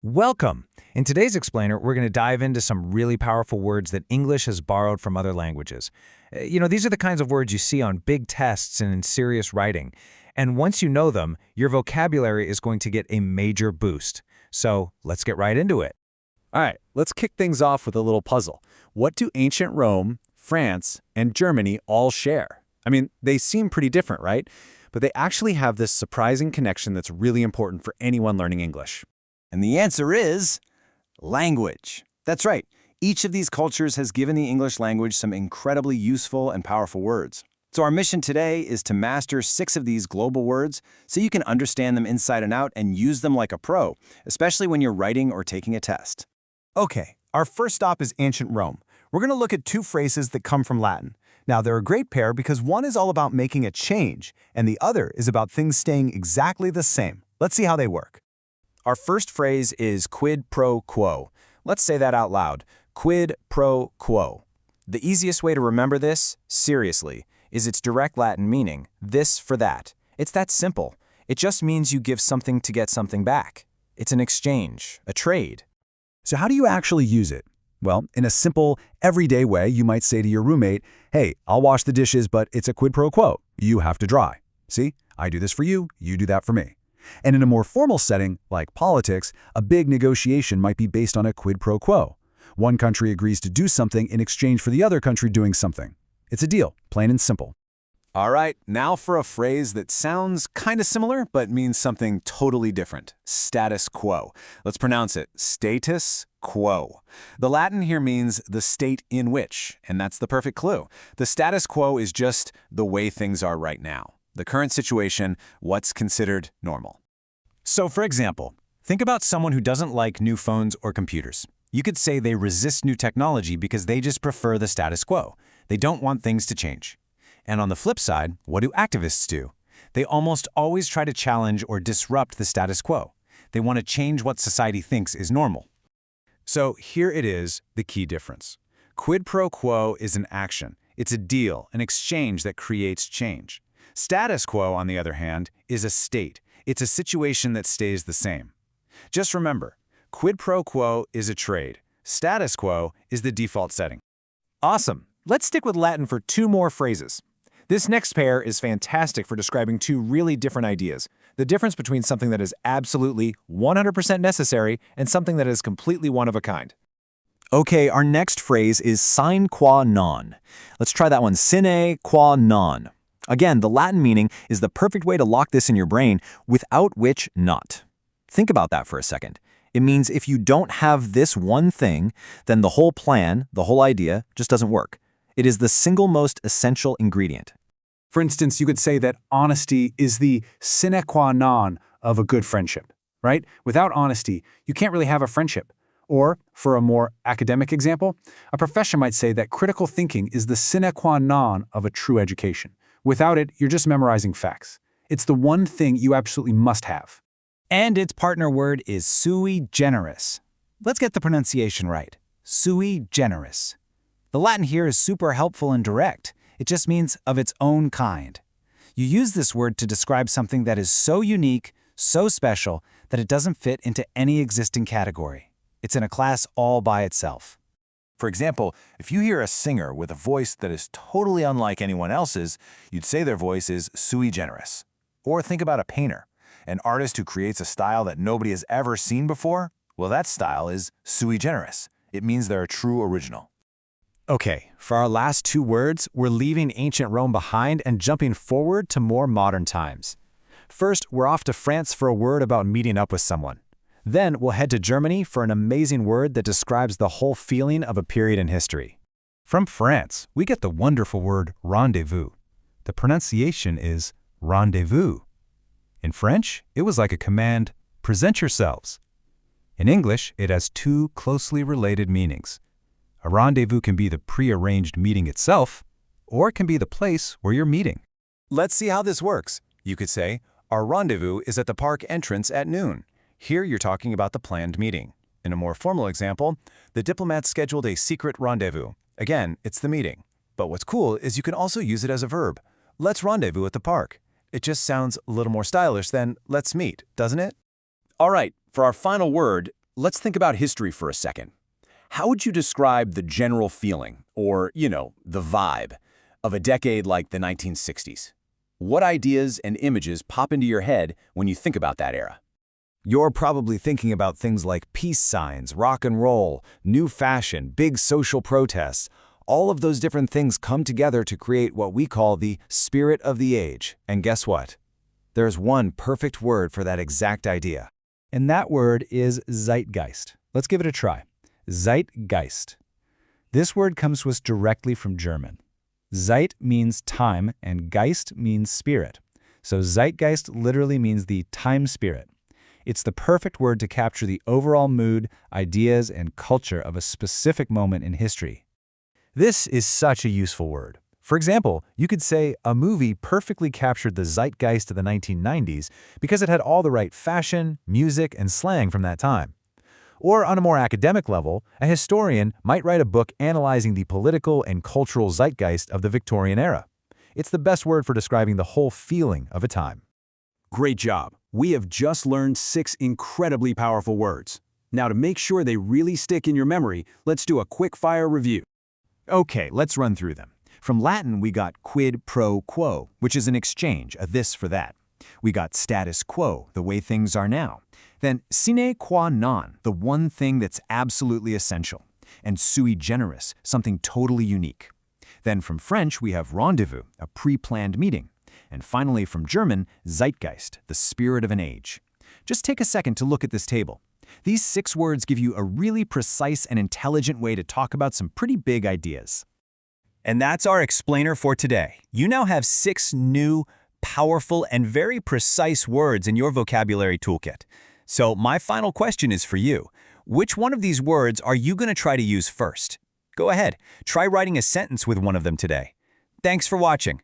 Welcome! In today's explainer, we're going to dive into some really powerful words that English has borrowed from other languages. These are the kinds of words you see on big tests and in serious writing. And once you know them, your vocabulary is going to get a major boost. So let's get right into it. All right, let's kick things off with a little puzzle. What do ancient Rome, France, and Germany all share? I mean, they seem pretty different, right? But they actually have this surprising connection that's really important for anyone learning English. And the answer is language. That's right. Each of these cultures has given the English language some incredibly useful and powerful words. So our mission today is to master 6 of these global words so you can understand them inside and out and use them like a pro, especially when you're writing or taking a test. Okay, our first stop is ancient Rome. We're going to look at 2 phrases that come from Latin. Now, they're a great pair because one is all about making a change, and the other is about things staying exactly the same. Let's see how they work. Our first phrase is quid pro quo. Let's say that out loud. Quid pro quo. The easiest way to remember this, seriously, is its direct Latin meaning, this for that. It's that simple. It just means you give something to get something back. It's an exchange, a trade. So how do you actually use it? Well, in a simple, everyday way, you might say to your roommate, hey, I'll wash the dishes, but it's a quid pro quo. You have to dry. See, I do this for you, you do that for me. And in a more formal setting, like politics, a big negotiation might be based on a quid pro quo. One country agrees to do something in exchange for the other country doing something. It's a deal, plain and simple. All right, now for a phrase that sounds kind of similar but means something totally different. Status quo. Let's pronounce it status quo. The Latin here means the state in which, and that's the perfect clue. The status quo is just the way things are right now. The current situation, what's considered normal. So, for example, think about someone who doesn't like new phones or computers. You could say they resist new technology because they just prefer the status quo. They don't want things to change. And on the flip side, what do activists do? They almost always try to challenge or disrupt the status quo. They want to change what society thinks is normal. So here it is, the key difference. Quid pro quo is an action. It's a deal, an exchange that creates change. Status quo, on the other hand, is a state. It's a situation that stays the same. Just remember, quid pro quo is a trade. Status quo is the default setting. Awesome. Let's stick with Latin for 2 more phrases. This next pair is fantastic for describing 2 really different ideas. The difference between something that is absolutely 100% necessary and something that is completely one of a kind. Okay, our next phrase is sine qua non. Let's try that one, sine qua non. Again, the Latin meaning is the perfect way to lock this in your brain, without which not. Think about that for a second. It means if you don't have this one thing, then the whole plan, the whole idea, just doesn't work. It is the single most essential ingredient. For instance, you could say that honesty is the sine qua non of a good friendship, right? Without honesty, you can't really have a friendship. Or, for a more academic example, a professor might say that critical thinking is the sine qua non of a true education. Without it, you're just memorizing facts. It's the one thing you absolutely must have. And its partner word is sui generis. Let's get the pronunciation right. Sui generis. The Latin here is super helpful and direct. It just means of its own kind. You use this word to describe something that is so unique, so special, that it doesn't fit into any existing category. It's in a class all by itself. For example, if you hear a singer with a voice that is totally unlike anyone else's, you'd say their voice is sui generis. Or think about a painter, an artist who creates a style that nobody has ever seen before. Well, that style is sui generis. It means they're a true original. Okay, for our last 2 words, we're leaving ancient Rome behind and jumping forward to more modern times. First, we're off to France for a word about meeting up with someone. Then we'll head to Germany for an amazing word that describes the whole feeling of a period in history. From France, we get the wonderful word rendezvous. The pronunciation is rendezvous. In French, it was like a command, present yourselves. In English, it has 2 closely related meanings. A rendezvous can be the pre-arranged meeting itself, or it can be the place where you're meeting. Let's see how this works. You could say, our rendezvous is at the park entrance at noon. Here you're talking about the planned meeting. In a more formal example, the diplomats scheduled a secret rendezvous. Again, it's the meeting. But what's cool is you can also use it as a verb. Let's rendezvous at the park. It just sounds a little more stylish than let's meet, doesn't it? All right, for our final word, let's think about history for a second. How would you describe the general feeling, or, the vibe, of a decade like the 1960s? What ideas and images pop into your head when you think about that era? You're probably thinking about things like peace signs, rock and roll, new fashion, big social protests. All of those different things come together to create what we call the spirit of the age. And guess what? There's one perfect word for that exact idea. And that word is Zeitgeist. Let's give it a try. Zeitgeist. This word comes to us directly from German. Zeit means time and Geist means spirit. So Zeitgeist literally means the time spirit. It's the perfect word to capture the overall mood, ideas, and culture of a specific moment in history. This is such a useful word. For example, you could say a movie perfectly captured the zeitgeist of the 1990s because it had all the right fashion, music, and slang from that time. Or on a more academic level, a historian might write a book analyzing the political and cultural zeitgeist of the Victorian era. It's the best word for describing the whole feeling of a time. Great job. We have just learned 6 incredibly powerful words. Now, to make sure they really stick in your memory, let's do a quick-fire review. Okay, let's run through them. From Latin, we got quid pro quo, which is an exchange, a this for that. We got status quo, the way things are now. Then sine qua non, the one thing that's absolutely essential. And sui generis, something totally unique. Then from French, we have rendezvous, a pre-planned meeting. And finally from German, Zeitgeist, the spirit of an age. Just take a second to look at this table. These 6 words give you a really precise and intelligent way to talk about some pretty big ideas. And that's our explainer for today. You now have 6 new, powerful, and very precise words in your vocabulary toolkit. So my final question is for you. Which one of these words are you going to try to use first? Go ahead, try writing a sentence with one of them today. Thanks for watching.